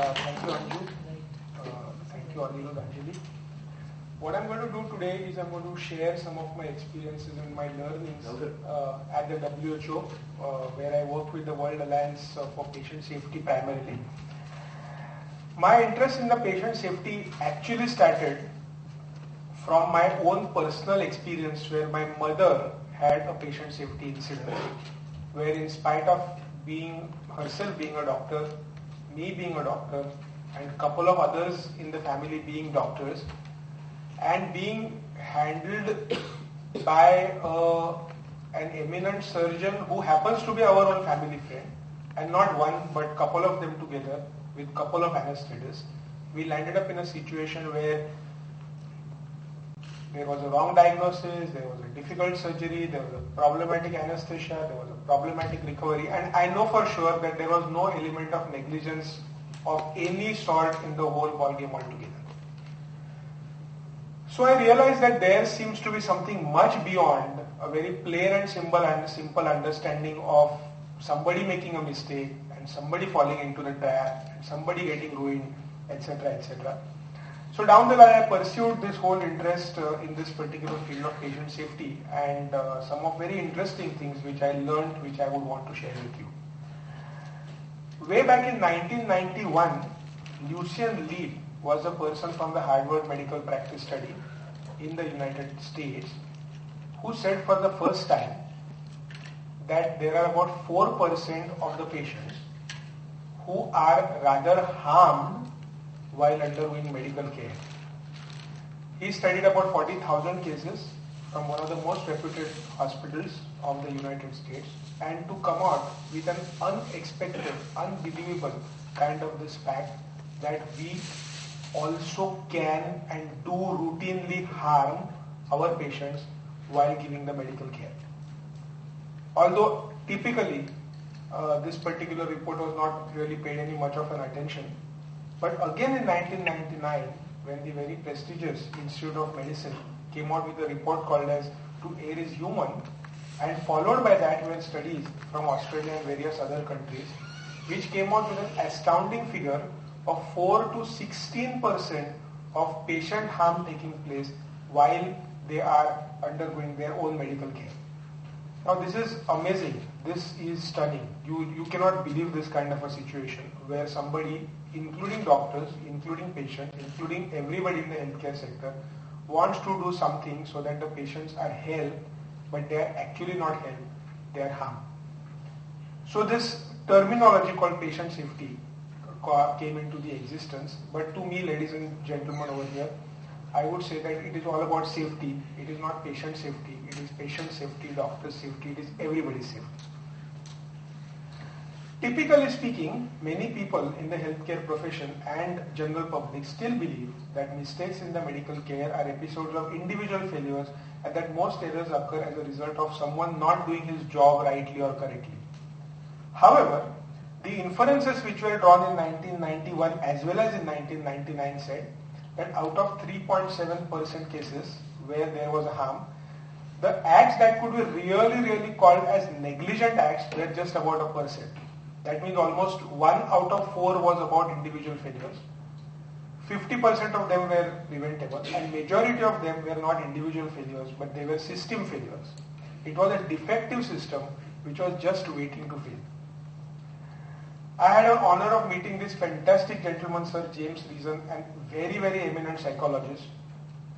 Thank you, Anju. Thank you, Anirudh, Anjali. What I'm going to do today is I'm going to share some of my experiences and my learnings at the WHO, where I work with the World Alliance for Patient Safety primarily. My interest in the patient safety actually started from my own personal experience, where my mother had a patient safety incident, where in spite of herself being a doctor, me being a doctor, and a couple of others in the family being doctors, and being handled by an eminent surgeon who happens to be our own family friend, and not one but couple of them together with couple of anesthetists, we landed up in a situation where there was a wrong diagnosis, there was a difficult surgery, there was a problematic anesthesia, there was a problematic recovery, and I know for sure that there was no element of negligence of any sort in the whole ballgame altogether. So I realized that there seems to be something much beyond a very plain and simple understanding of somebody making a mistake and somebody falling into the trap and somebody getting ruined, etc., etc. So down the line I pursued this whole interest in this particular field of patient safety, and some of very interesting things which I learned, which I would want to share with you. Way back in 1991, Lucian Leib was a person from the Harvard Medical Practice Study in the United States who said for the first time that there are about 4% of the patients who are rather harmed while undergoing medical care. He studied about 40,000 cases from one of the most reputed hospitals of the United States, and to come out with an unexpected, unbelievable kind of this fact that we also can and do routinely harm our patients while giving the medical care. Although typically this particular report was not really paid any much of an attention, but again in 1999, when the very prestigious Institute of Medicine came out with a report called as To Err is Human, and followed by that were studies from Australia and various other countries, which came out with an astounding figure of 4 to 16% of patient harm taking place while they are undergoing their own medical care. Now this is amazing, this is stunning. You cannot believe this kind of a situation where somebody, including doctors, including patients, including everybody in the healthcare sector, wants to do something so that the patients are helped, but they are actually not helped, they are harmed. So this terminology called patient safety came into the existence, but to me, ladies and gentlemen over here, I would say that it is all about safety. It is not patient safety, it is patient safety, doctor safety, it is everybody's safety. Typically speaking, many people in the healthcare profession and general public still believe that mistakes in the medical care are episodes of individual failures, and that most errors occur as a result of someone not doing his job rightly or correctly. However, the inferences which were drawn in 1991 as well as in 1999 said that out of 3.7% cases where there was a harm, the acts that could be really called as negligent acts were just about 1%. That means almost 1 out of 4 was about individual failures. 50% of them were preventable, and majority of them were not individual failures, but they were system failures. It was a defective system which was just waiting to fail. I had an honor of meeting this fantastic gentleman, Sir James Reason, and very eminent psychologist,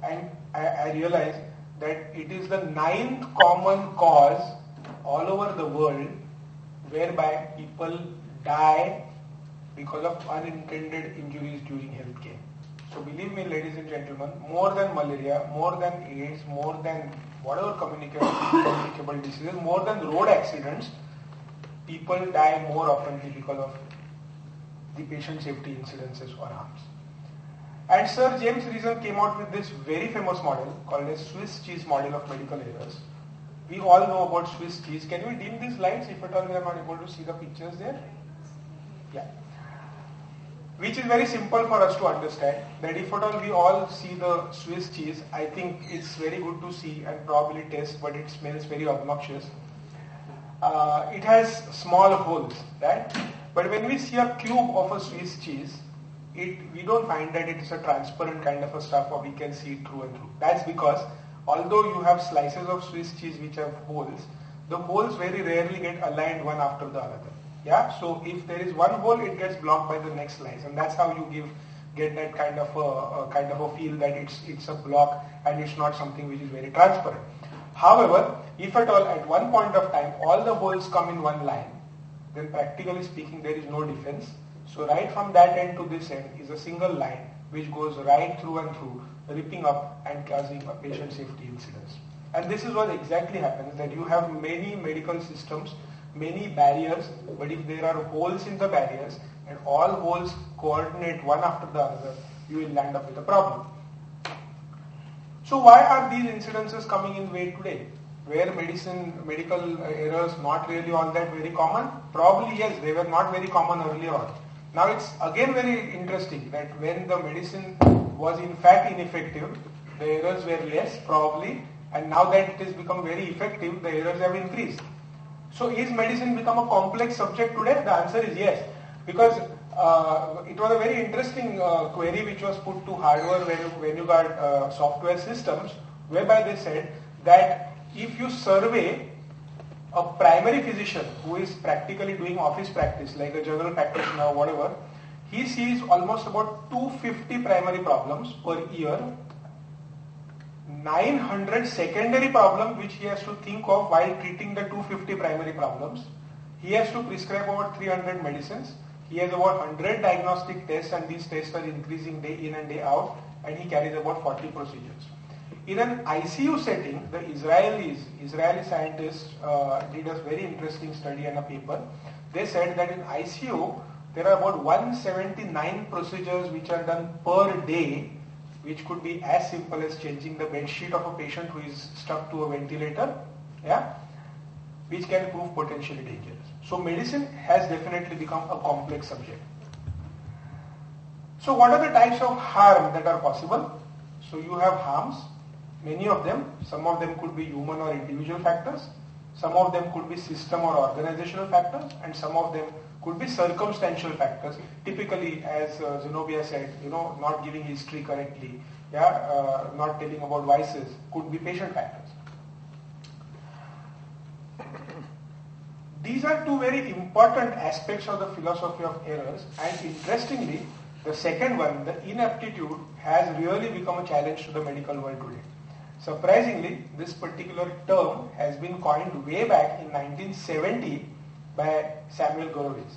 and I realized that it is the 9th common cause all over the world whereby people die because of unintended injuries during healthcare. So believe me, ladies and gentlemen, more than malaria, more than AIDS, more than whatever communicable diseases, more than road accidents, people die more often because of the patient safety incidences or harms. And Sir James Reason came out with this very famous model called a Swiss cheese model of medical errors. We all know about Swiss cheese. Can we dim these lights if at all we are not able to see the pictures there? Yeah. Which is very simple for us to understand, that if at all we all see the Swiss cheese, I think it's very good to see and probably taste, but it smells very obnoxious. It has small holes, right? But when we see a cube of a Swiss cheese, we don't find that it is a transparent kind of a stuff or we can see it through and through. That's because although you have slices of Swiss cheese which have holes, the holes very rarely get aligned one after the other. Yeah, so if there is one hole, it gets blocked by the next slice, and that's how you get that kind of a feel that it's a block and it's not something which is very transparent. However, if at all at one point of time all the holes come in one line, then practically speaking there is no difference. So right from that end to this end is a single line which goes right through and through, ripping up and causing a patient safety incidents. And this is what exactly happens, that you have many medical systems, many barriers, but if there are holes in the barriers and all holes coordinate one after the other, you will land up with a problem. So why are these incidences coming in way today? Were medical errors not really all that very common? Probably yes, they were not very common earlier on. Now it's again very interesting that when the medicine was in fact ineffective, the errors were less probably, and now that it has become very effective, the errors have increased. So is medicine become a complex subject today? The answer is yes, because it was a very interesting query which was put to hardware when you got software systems, whereby they said that if you survey a primary physician who is practically doing office practice, like a general practitioner or whatever, he sees almost about 250 primary problems per year, 900 secondary problems which he has to think of while treating the 250 primary problems. He has to prescribe over 300 medicines. He has about 100 diagnostic tests, and these tests are increasing day in and day out, and he carries about 40 procedures. In an ICU setting, the Israeli scientists did a very interesting study and a paper. They said that in ICU, there are about 179 procedures which are done per day, which could be as simple as changing the bed sheet of a patient who is stuck to a ventilator, yeah, which can prove potentially dangerous. So medicine has definitely become a complex subject. So what are the types of harm that are possible? So you have harms, many of them. Some of them could be human or individual factors. Some of them could be system or organizational factors, and some of them could be circumstantial factors. Typically, as Zenobia said, not giving history correctly, not telling about vices, could be patient factors. These are two very important aspects of the philosophy of errors, and interestingly, the second one, the inaptitude, has really become a challenge to the medical world today. Surprisingly, this particular term has been coined way back in 1970 by Samuel Gorovitz.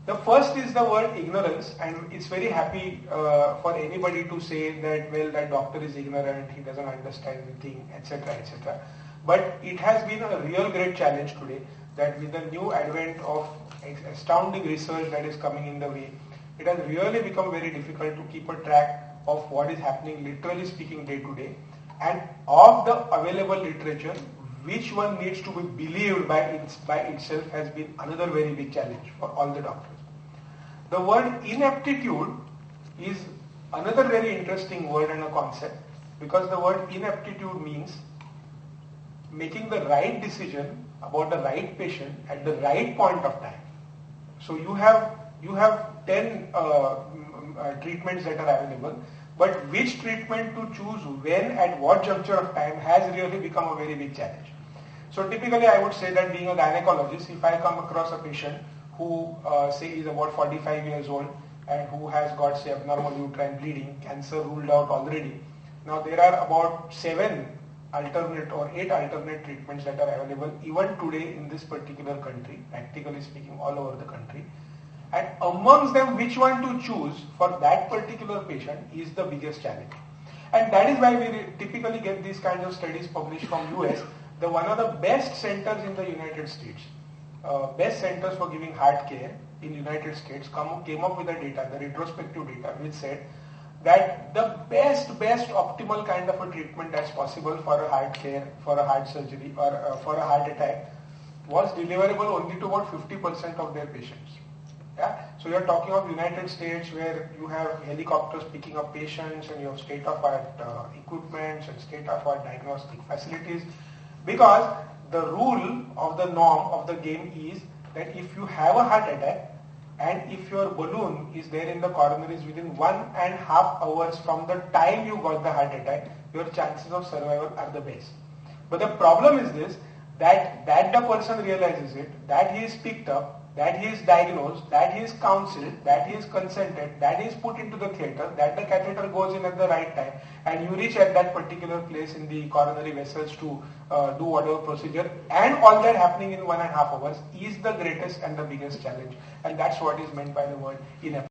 The first is the word ignorance, and it's very happy for anybody to say that, well, that doctor is ignorant, he doesn't understand anything, etc., etc. But it has been a real great challenge today that with the new advent of astounding research that is coming in the way, it has really become very difficult to keep a track of what is happening, literally speaking, day to day. And of the available literature, which one needs to be believed by itself has been another very big challenge for all the doctors. The word inaptitude is another very interesting word and a concept, because the word inaptitude means making the right decision about the right patient at the right point of time. So you have 10 treatments that are available, but which treatment to choose when at what juncture of time has really become a very big challenge. So typically I would say that being a gynecologist, if I come across a patient who say is about 45 years old and who has got say abnormal uterine bleeding, cancer ruled out already. Now there are about 7 alternate or 8 alternate treatments that are available even today in this particular country, practically speaking all over the country. And amongst them, which one to choose for that particular patient is the biggest challenge. And that is why we typically get these kinds of studies published from US. One of the best centers in the United States, best centers for giving heart care in United States came up with the data, the retrospective data, which said that the best optimal kind of a treatment that's possible for a heart care, for a heart surgery or for a heart attack was deliverable only to about 50% of their patients. Yeah? So you're talking of United States where you have helicopters picking up patients and you have state-of-art equipments and state-of-art diagnostic facilities, because the rule of the norm of the game is that if you have a heart attack, and if your balloon is there in the coronaries within 1.5 hours from the time you got the heart attack, your chances of survival are the best. But the problem is this, that the person realizes it, that he is picked up, that he is diagnosed, that he is counseled, that he is consented, that he is put into the theatre, that the catheter goes in at the right time, and you reach at that particular place in the coronary vessels to do whatever procedure, and all that happening in 1.5 hours is the greatest and the biggest challenge. And that's what is meant by the word ineptitude.